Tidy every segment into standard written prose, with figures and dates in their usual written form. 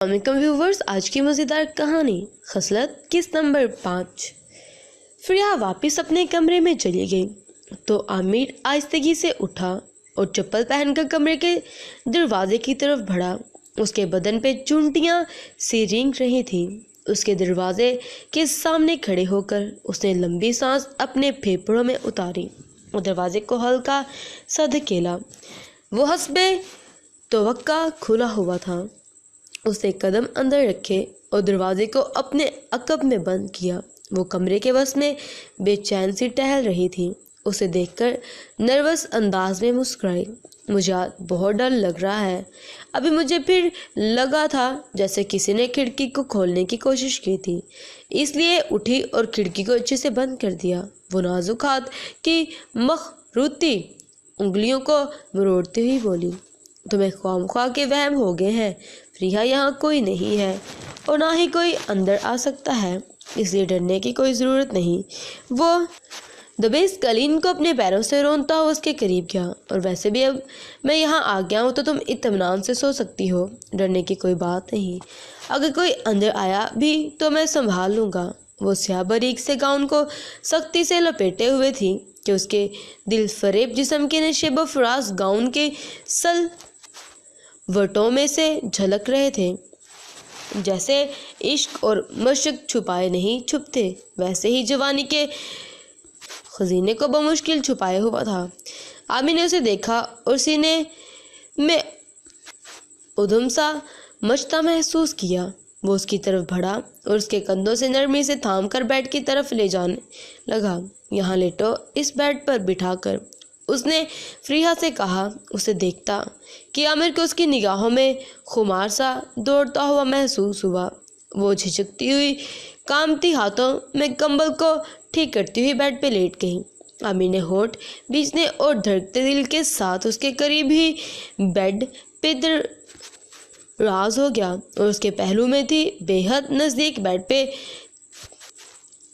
अस्सलामुअलैकुम व्यूवर्स, आज की मज़ेदार कहानी खसलत किस नंबर 5। फ्रिया वापस अपने कमरे में चली गई तो आमिर आहिस्तगी से उठा और चप्पल पहनकर कमरे के दरवाजे की तरफ बढ़ा। उसके बदन पे चूंटियां सी रेंग रही थी। उसके दरवाजे के सामने खड़े होकर उसने लंबी सांस अपने फेफड़ों में उतारी और दरवाजे को हल्का सा धकेला। वो हस्बे तवक्का खुला हुआ था। उसने कदम अंदर रखे और दरवाजे को अपने अकब में बंद किया। वो कमरे के बस में बेचैन सी टहल रही थी। उसे देखकर नर्वस अंदाज में मुस्कुराई। मुझे आज बहुत डर लग रहा है। अभी मुझे फिर लगा था जैसे किसी ने खिड़की को खोलने की कोशिश की थी, इसलिए उठी और खिड़की को अच्छे से बंद कर दिया। वो नाजुक हाथ की मखरूती उंगलियों को मरोड़ती हुई बोली, तुम्हें ख्वामख्वाह के वहम हो गए हैं। फ्रिया यहाँ कोई नहीं है और ना ही कोई अंदर आ सकता है, इसलिए डरने की कोई ज़रूरत नहीं। वो दबेस कलीन को अपने पैरों से रोनता हुआ उसके करीब गया। और वैसे भी अब मैं यहाँ आ गया हूँ तो तुम इत्मीनान से सो सकती हो। डरने की कोई बात नहीं। अगर कोई अंदर आया भी तो मैं संभाल लूँगा। वो स्याह बारीक से गाउन को सख्ती से लपेटे हुए थी कि उसके दिल फरेब जिस्म के नशेब फराज गाउन के सलवटों में से झलक रहे थे। जैसे इश्क और मशक छुपाए नहीं छुपते, वैसे ही जवानी के खजीने को बमुश्किल छुपाए हुआ था। आमिर ने उसे देखा और सीने में उधम सा मचता महसूस किया। वो उसकी तरफ बढ़ा और उसके कंधों से नरमी से थाम कर बेड की तरफ ले जाने लगा। यहाँ लेटो, इस बेड पर बिठाकर उसने फ्रिया से कहा। उसे देखता कि आमिर को उसकी निगाहों में खुमार सा दौड़ता हुआ महसूस हुआ। वो झिझकती हुई कांपती हाथों में कंबल को ठीक करती हुई बेड पे लेट गई। आमिर ने होठ बीचने और धड़कते दिल के साथ उसके करीब ही बेड पे राज हो गया और उसके पहलू में थी। बेहद नज़दीक बेड पे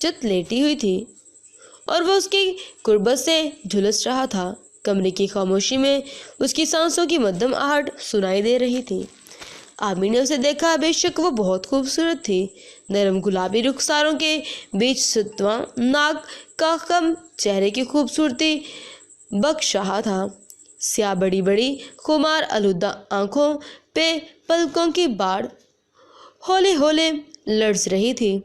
चत लेटी हुई थी और वो उसकी कुर्बत से झुलस रहा था। कमरे की खामोशी में उसकी सांसों की मध्यम आहट सुनाई दे रही थी। आमिर ने उसे देखा। बेशक वो बहुत खूबसूरत थी। नरम गुलाबी रुखसारों के बीच सुतवा नाक का कम चेहरे की खूबसूरती बख्शाह था। स्याह बड़ी बड़ी खुमार आलूदा आंखों पे पलकों की बाढ़ हौले हौले लर्ज रही थी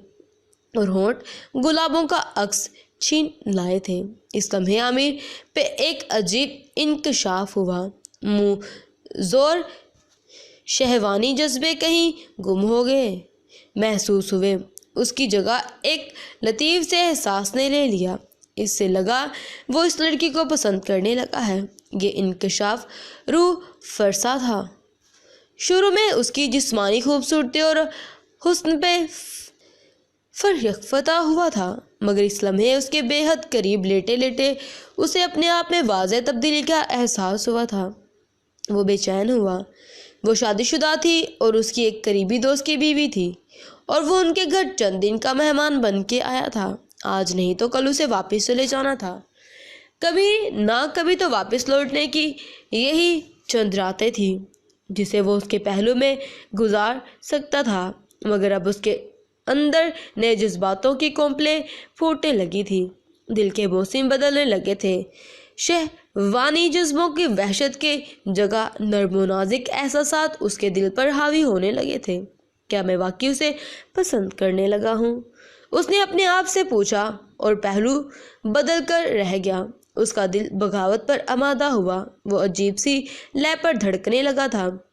और होंठ गुलाबों का अक्स छीन लाए थे। इस लम्हे आमिर पे एक अजीब इंकशाफ हुआ। मुंह जोर शहवानी जज्बे कहीं गुम हो गए महसूस हुए। उसकी जगह एक लतीफ़ से एहसास ने ले लिया। इससे लगा वो इस लड़की को पसंद करने लगा है। ये इंकशाफ रूह फरसा था। शुरू में उसकी जिस्मानी खूबसूरती और हुस्न पे फता हुआ था, मगर इस लम्हे उसके बेहद करीब लेटे लेटे उसे अपने आप में वाज़ेह तब्दीली का एहसास हुआ था। वो बेचैन हुआ। वो शादीशुदा थी और उसकी एक करीबी दोस्त की बीवी थी और वो उनके घर चंद दिन का मेहमान बन के आया था। आज नहीं तो कल उसे वापस चले जाना था। कभी ना कभी तो वापस लौटने की यही चंद रातें थी जिसे वो उसके पहलू में गुजार सकता था, मगर अब उसके अंदर नए जज्बातों की कोंपलें फूटने लगी थी। दिल के मौसम बदलने लगे थे। शहवानी जज्बों की वहशत के जगह नर्म नाज़िक एहसासात उसके दिल पर हावी होने लगे थे। क्या मैं वाकई उसे पसंद करने लगा हूँ? उसने अपने आप से पूछा और पहलू बदल कर रह गया। उसका दिल बगावत पर आमादा हुआ। वो अजीब सी लय पर धड़कने लगा था।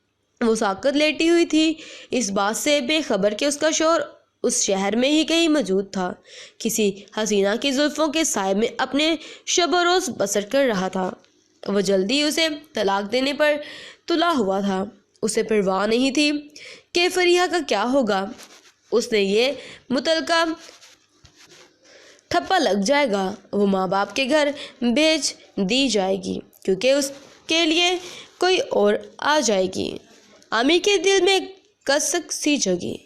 वो साकत लेटी हुई थी, इस बात से बेखबर कि उसका शौहर उस शहर में ही कहीं मौजूद था। किसी हसीना की जुल्फों के साए में अपने शब रोज़ बसर कर रहा था। वो जल्दी उसे तलाक देने पर तुला हुआ था। उसे परवाह नहीं थी कि फरीहा का क्या होगा। उसने ये मुतलका ठप्पा लग जाएगा, वो माँ बाप के घर भेज दी जाएगी क्योंकि उसके लिए कोई और आ जाएगी। आमिर के दिल में कसक सी जगी।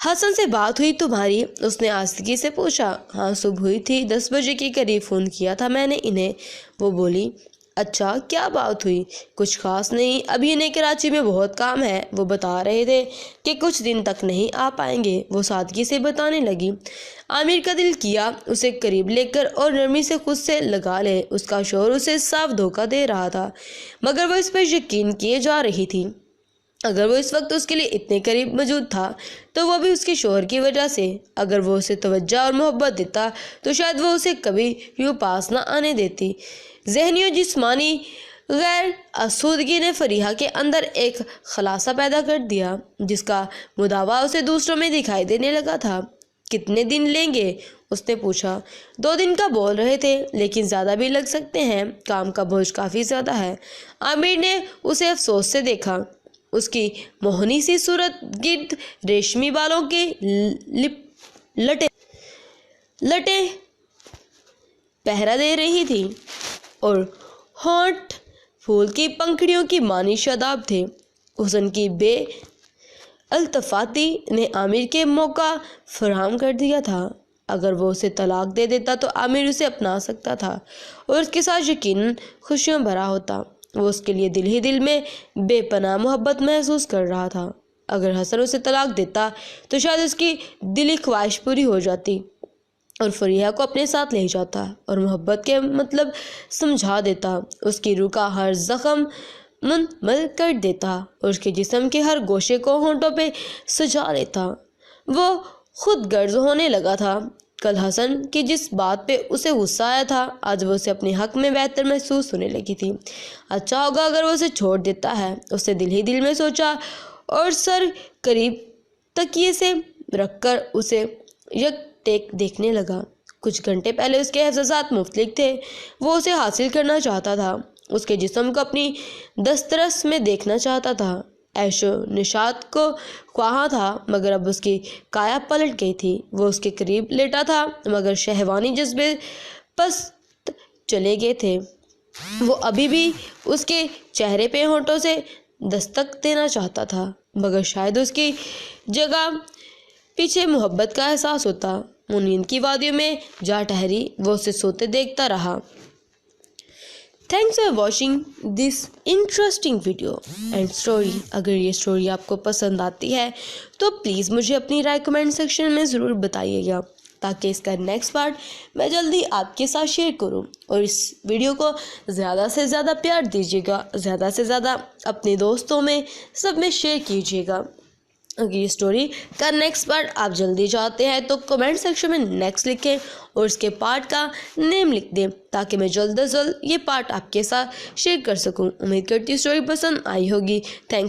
हसन से बात हुई तुम्हारी? उसने आस्तिकी से पूछा। हाँ, सुबह हुई थी, 10 बजे के करीब फ़ोन किया था मैंने इन्हें। वो बोली। اچھا کیا بات ہوئی؟ کچھ خاص نہیں، ابھی انہیں کراچی میں بہت کام ہے، وہ بتا رہے تھے کہ کچھ دن تک نہیں آ پائیں گے، وہ سادگی سے بتانے لگی۔ عامر کا دل کیا اسے قریب لے کر اور نرمی سے خود سے لگا لے، اس کا شوہر اسے صاف دھوکہ دے رہا تھا، مگر وہ اس پر یقین کیے جا رہی تھی۔ اگر وہ اس وقت اس کے لیے اتنے قریب موجود تھا تو وہ بھی اس کے شوہر کی وجہ سے، اگر وہ اسے توجہ اور محبت دیتا تو شاید وہ اسے کبھی یوں پاس نہ آنے دیتی۔ ذہنی اور جسمانی غیر آسودگی نے فریحہ کے اندر ایک خلاصہ پیدا کر دیا جس کا مداوع اسے دوسروں میں دکھائی دینے لگا تھا۔ کتنے دن لیں گے؟ اس نے پوچھا۔ 2 دن کا بول رہے تھے لیکن زیادہ بھی لگ سکتے ہیں، کام کا بوجھ کافی زیادہ ہے۔ عامر نے اسے افسوس سے دیکھا، اس کی موہنی سی صورت گرد ریشمی بالوں کے لٹیں پہرا دے رہی تھی اور ہونٹ پھول کی پنکھڑیوں کی مانی شاداب تھے۔ حسن کی بے التفاتی نے عامر کے موقع فراہم کر دیا تھا۔ اگر وہ اسے طلاق دے دیتا تو عامر اسے اپنا سکتا تھا اور اس کے ساتھ یقیناً خوشیوں بھرا ہوتا۔ وہ اس کے لیے دل ہی دل میں بے پناہ محبت محسوس کر رہا تھا۔ اگر حسن اسے طلاق دیتا تو شاید اس کی دلی خواہش پوری ہو جاتی اور فریحہ کو اپنے ساتھ لے جاتا اور محبت کے مطلب سمجھا دیتا، اس کی روح کا ہر زخم منمل کر دیتا اور اس کے جسم کے ہر گوشے کو ہونٹوں پہ سجا لیتا۔ وہ خود غرض ہونے لگا تھا۔ کل حسن کی جس بات پہ اسے غصہ آیا تھا آج وہ اسے اپنے حق میں بہتر محسوس ہونے لگی تھی۔ اچھا ہوگا اگر وہ اسے چھوڑ دیتا ہے، اس نے دل ہی دل میں سوچا اور سر قریب تکیے سے رکھ کر اسے یک ٹیک دیکھنے لگا۔ کچھ گھنٹے پہلے اس کے احساسات مختلف تھے، وہ اسے حاصل کرنا چاہتا تھا، اس کے جسم کو اپنی دسترس میں دیکھنا چاہتا تھا، عیش و نشاط کو خواہاں تھا، مگر اب اس کی کایا پلٹ گئی تھی۔ وہ اس کے قریب لیٹا تھا مگر شہوانی جذبے پست چلے گئے تھے۔ وہ ابھی بھی اس کے چہرے پہ ہونٹوں سے دستک دینا چاہتا تھا، مگر شاید اس کی جگہ پیچھے محبت کا احساس ہوتا۔ وہ نیند کی وادیوں میں جا ٹھہری، وہ اسے سوتے دیکھتا رہا۔ Thanks for watching this interesting video and story. اگر یہ اسٹوری آپ کو پسند آتی ہے تو پلیز مجھے اپنی رائے کمنٹ سیکشن میں ضرور بتائیے گا تاکہ اس کا نیکسٹ پارٹ میں جلدی آپ کے ساتھ شیئر کروں، اور اس ویڈیو کو زیادہ سے زیادہ پیار دیجیے گا، زیادہ سے زیادہ اپنے دوستوں میں سب میں شیئر کیجیے گا۔ اگر یہ اسٹوری کا نیکسٹ پارٹ آپ جلدی چاہتے ہیں تو کمنٹ سیکشن میں نیکسٹ لکھیں اور اس کے پارٹ کا نیم لکھ دیں تاکہ میں جلد از جلد یہ پارٹ آپ کے ساتھ شیئر کر سکوں۔ امید کرتی ہوں اسٹوری پسند آئی ہوگی۔ تھینکس۔